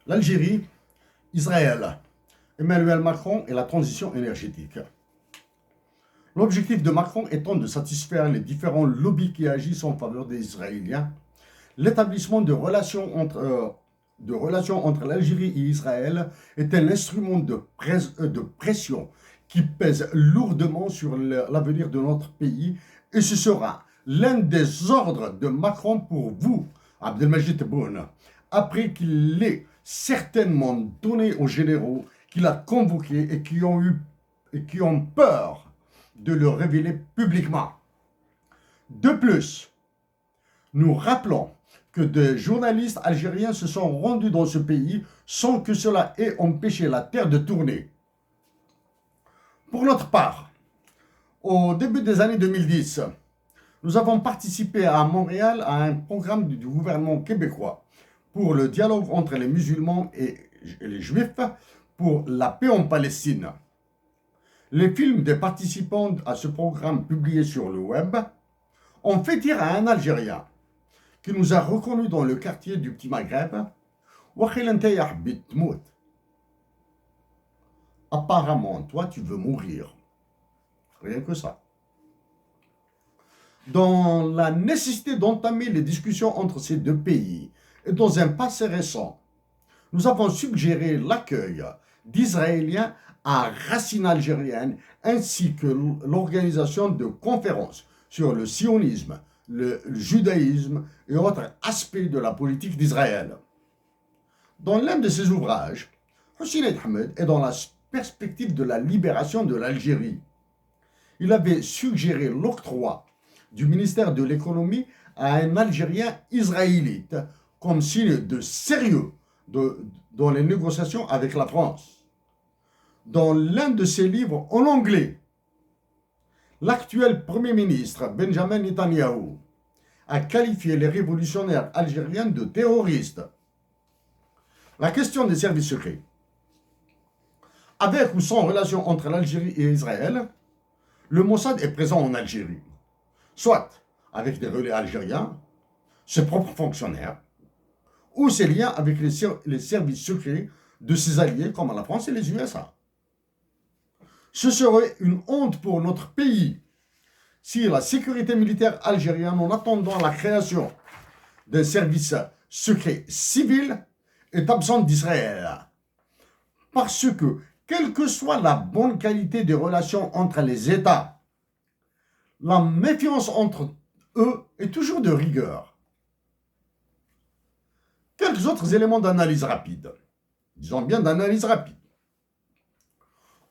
L'Algérie, Israël, Emmanuel Macron et la transition énergétique. L'objectif de Macron étant de satisfaire les différents lobbies qui agissent en faveur des Israéliens, l'établissement de relations entre l'Algérie et Israël est un instrument de pression qui pèse lourdement sur l'avenir de notre pays et ce sera l'un des ordres de Macron pour vous, Abdelmajid Tebboune, après qu'il l'ait certainement donné aux généraux qu'il a convoqués et qui ont peur de le révéler publiquement. De plus, nous rappelons que des journalistes algériens se sont rendus dans ce pays sans que cela ait empêché la terre de tourner. Pour notre part, au début des années 2010, nous avons participé à Montréal à un programme du gouvernement québécois pour le dialogue entre les musulmans et les juifs pour la paix en Palestine. Les films des participants à ce programme publiés sur le web ont fait dire à un Algérien qui nous a reconnus dans le quartier du Petit Maghreb, apparemment, toi, tu veux mourir. Rien que ça. Dans la nécessité d'entamer les discussions entre ces deux pays et dans un passé récent, nous avons suggéré l'accueil d'Israéliens à racines algériennes ainsi que l'organisation de conférences sur le sionisme, le judaïsme et autres aspects de la politique d'Israël. Dans l'un de ses ouvrages, Hossein Ahmed est dans la perspective de la libération de l'Algérie. Il avait suggéré l'octroi du ministère de l'économie à un Algérien israélite comme signe de sérieux dans les négociations avec la France. Dans l'un de ses livres en anglais, l'actuel Premier ministre Benjamin Netanyahou a qualifié les révolutionnaires algériens de terroristes. La question des services secrets. Avec ou sans relation entre l'Algérie et Israël, le Mossad est présent en Algérie, soit avec des relais algériens, ses propres fonctionnaires, ou ses liens avec les services secrets de ses alliés comme la France et les USA. Ce serait une honte pour notre pays si la sécurité militaire algérienne, en attendant la création d'un service secret civil, est absente d'Israël. Parce que, quelle que soit la bonne qualité des relations entre les États, la méfiance entre eux est toujours de rigueur. Quelques autres éléments d'analyse rapide. Disons bien d'analyse rapide.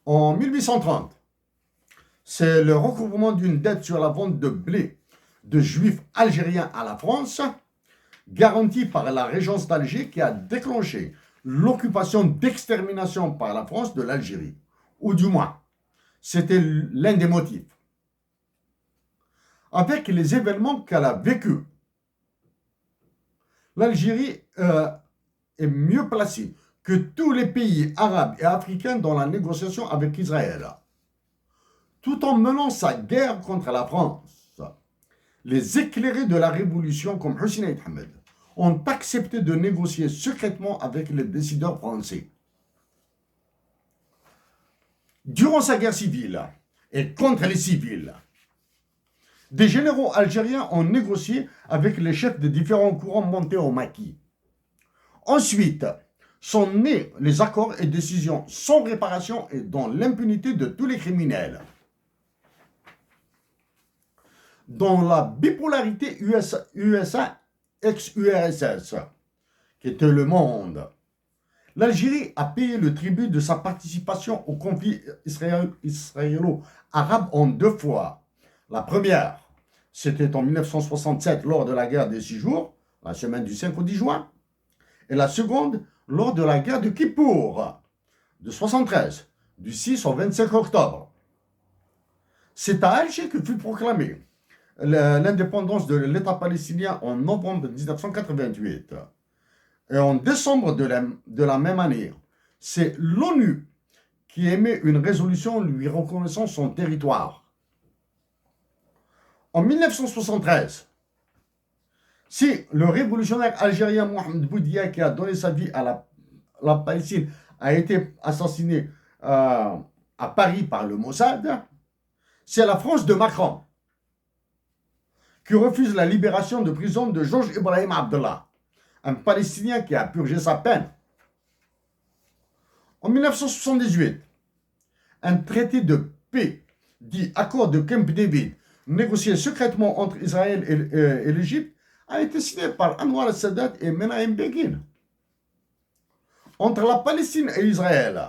En 1830, c'est le recouvrement d'une dette sur la vente de blé de juifs algériens à la France, garantie par la régence d'Alger qui a déclenché l'occupation d'extermination par la France de l'Algérie. Ou du moins, c'était l'un des motifs. Avec les événements qu'elle a vécus, l'Algérie est mieux placée que tous les pays arabes et africains dans la négociation avec Israël. Tout en menant sa guerre contre la France, les éclairés de la révolution comme Hossein Ahmed ont accepté de négocier secrètement avec les décideurs français. Durant sa guerre civile et contre les civils, des généraux algériens ont négocié avec les chefs des différents courants montés au maquis. Ensuite, sont nés les accords et décisions sans réparation et dans l'impunité de tous les criminels. Dans la bipolarité USA ex-URSS, qui était le monde, l'Algérie a payé le tribut de sa participation au conflit israélo-arabe en deux fois. La première, c'était en 1967 lors de la guerre des 6 jours, la semaine du 5 au 10 juin, et la seconde lors de la guerre de Kippour, de 73, du 6 au 25 octobre. C'est à Alger que fut proclamée l'indépendance de l'État palestinien en novembre 1988. Et en décembre de la même année, c'est l'ONU qui émet une résolution lui reconnaissant son territoire. En 1973, c'est le révolutionnaire algérien Mohamed Boudia qui a donné sa vie la Palestine a été assassinée à Paris par le Mossad, c'est la France de Macron qui refuse la libération de prison de Georges Ibrahim Abdallah, un Palestinien qui a purgé sa peine. En 1978, un traité de paix, dit accord de Camp David, négocié secrètement entre Israël et l'Égypte, a été signé par Anwar al-Sadat et Menahem Begin. Entre la Palestine et Israël,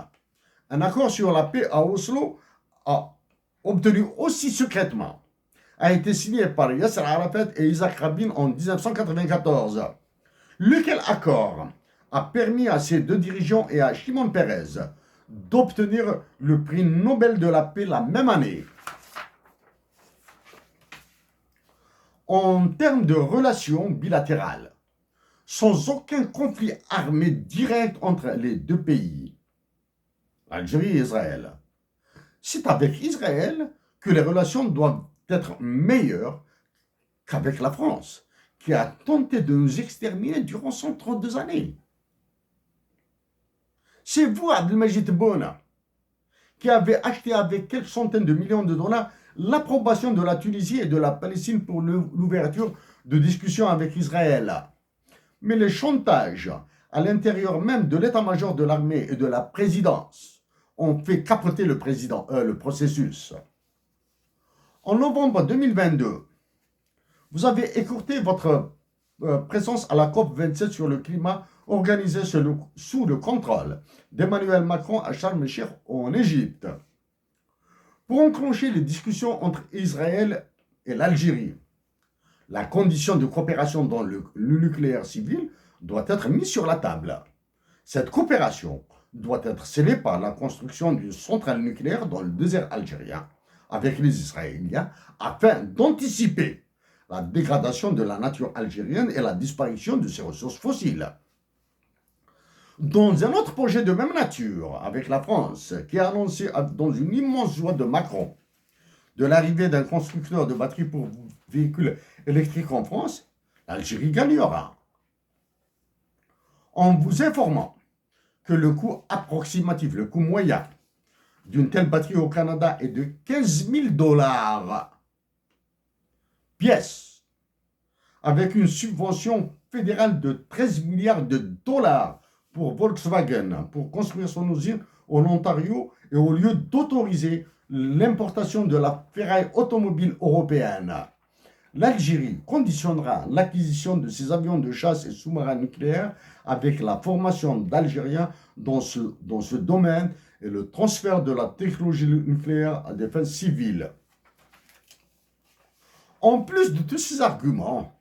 un accord sur la paix à Oslo a obtenu aussi secrètement a été signé par Yasser Arafat et Isaac Rabin en 1994. Lequel accord a permis à ces deux dirigeants et à Shimon Peres d'obtenir le prix Nobel de la paix la même année. En termes de relations bilatérales, sans aucun conflit armé direct entre les deux pays, l'Algérie et Israël, c'est avec Israël que les relations doivent être meilleures qu'avec la France, qui a tenté de nous exterminer durant 132 années. C'est vous, Abdelmajid Tebboune, qui avez acheté avec quelques centaines de millions de dollars l'approbation de la Tunisie et de la Palestine pour l'ouverture de discussions avec Israël. Mais les chantages à l'intérieur même de l'état-major de l'armée et de la présidence ont fait capoter le processus. En novembre 2022, vous avez écourté votre présence à la COP27 sur le climat organisée sous le contrôle d'Emmanuel Macron à Sharm el-Sheikh en Égypte. Pour enclencher les discussions entre Israël et l'Algérie, la condition de coopération dans le nucléaire civil doit être mise sur la table. Cette coopération doit être scellée par la construction d'une centrale nucléaire dans le désert algérien avec les Israéliens afin d'anticiper la dégradation de la nature algérienne et la disparition de ses ressources fossiles. Dans un autre projet de même nature, avec la France, qui a annoncé dans une immense joie de Macron de l'arrivée d'un constructeur de batteries pour véhicules électriques en France, l'Algérie gagnera. En vous informant que le coût approximatif, le coût moyen d'une telle batterie au Canada est de 15 000 $ pièce, avec une subvention fédérale de 13 milliards de dollars pour Volkswagen pour construire son usine en Ontario et au lieu d'autoriser l'importation de la ferraille automobile européenne. L'Algérie conditionnera l'acquisition de ses avions de chasse et sous-marins nucléaires avec la formation d'Algériens dans ce domaine et le transfert de la technologie nucléaire à des fins civiles. En plus de tous ces arguments,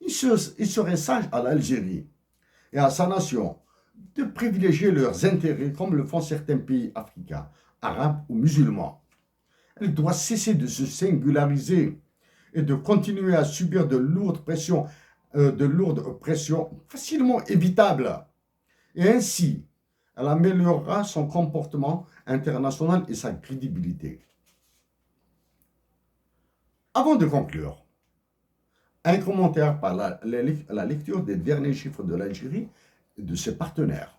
il serait sage à l'Algérie et à sa nation de privilégier leurs intérêts comme le font certains pays africains, arabes ou musulmans. Elle doit cesser de se singulariser et de continuer à subir de lourdes pressions facilement évitables. Et ainsi, elle améliorera son comportement international et sa crédibilité. Avant de conclure, un commentaire par la lecture des derniers chiffres de l'Algérie et de ses partenaires.